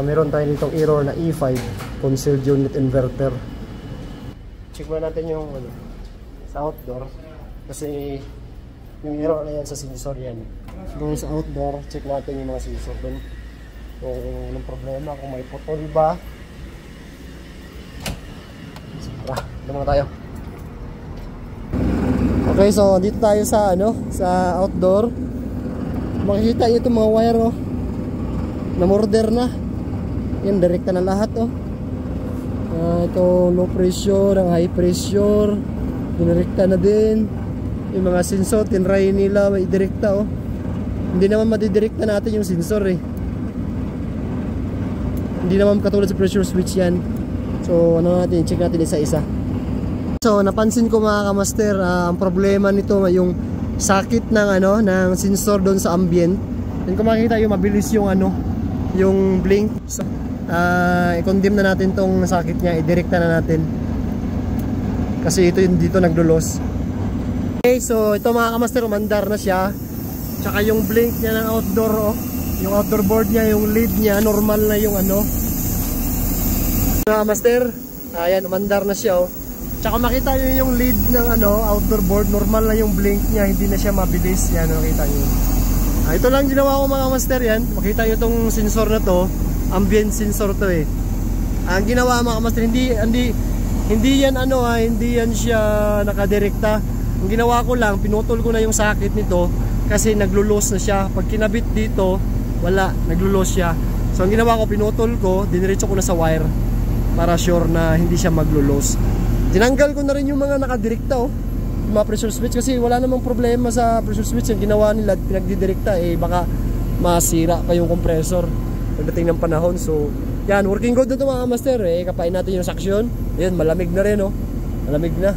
Meron tayo ditong error na E5 concealed unit inverter. Check muna natin yung sa outdoor kasi yung error na yan sa sensor yan. Kung sa outdoor, check natin yung mga sensor dun kung anong problema, kung may putol ba. Tara, doon muna tayo. Okay, so dito tayo sa sa outdoor. Makikita nyo itong mga wire na-murder na. Yan, direkta na lahat ito low pressure, ang high pressure direkta na din. Yung mga sensor, tinry nila may direkta hindi naman madidirekta natin yung sensor hindi naman katulad sa pressure switch yan. So natin, check natin isa-isa. So napansin ko mga kamaster, ang problema nito yung sakit ng ng sensor doon sa ambient. Yan, kung makikita yung mabilis yung yung blink. So, i-condemn na natin tong sakit niya, i-direkta na natin kasi ito yung dito naglulos. Okay, so ito mga kamaster, umandar na siya. Tsaka yung blink niya ng outdoor yung outdoor board niya, yung lead niya normal na yung mga kamaster, ayan, umandar na siya Tsaka makita nyo yung lead ng outdoor board, normal na yung blink niya, hindi na siya mabilis. Yan, makita nyo. Ito lang ginawa ko mga master yan. Makita nyo itong sensor na to, ambient sensor to Ang ginawa mga master, hindi yan hindi yan siya nakadirekta. Ang ginawa ko lang, pinutol ko na yung sakit nito kasi naglulos na siya. Pag kinabit dito, wala, naglulos siya. So ang ginawa ko, pinutol ko, diniretso ko na sa wire para sure na hindi siya maglulos. Tinanggal ko na rin yung mga nakadirekta yung mga pressure switch kasi wala namang problema sa pressure switch. Yung ginawa nila, pinagdidirekta baka masira pa yung compressor pagdating ng panahon. So yan, working good na ito mga master. Kapain natin yung suction. Yan, malamig na rin malamig na.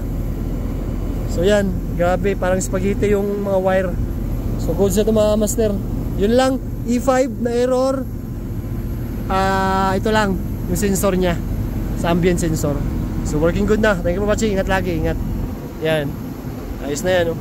So yan, grabe, parang spaghetti yung mga wire. So good sa ito mga master. Yun lang, E5 na error. Ito lang yung sensor nya, sa ambient sensor. So working good na. Thank you for watching. Ingat lagi, ingat. Yan. Ayos na yan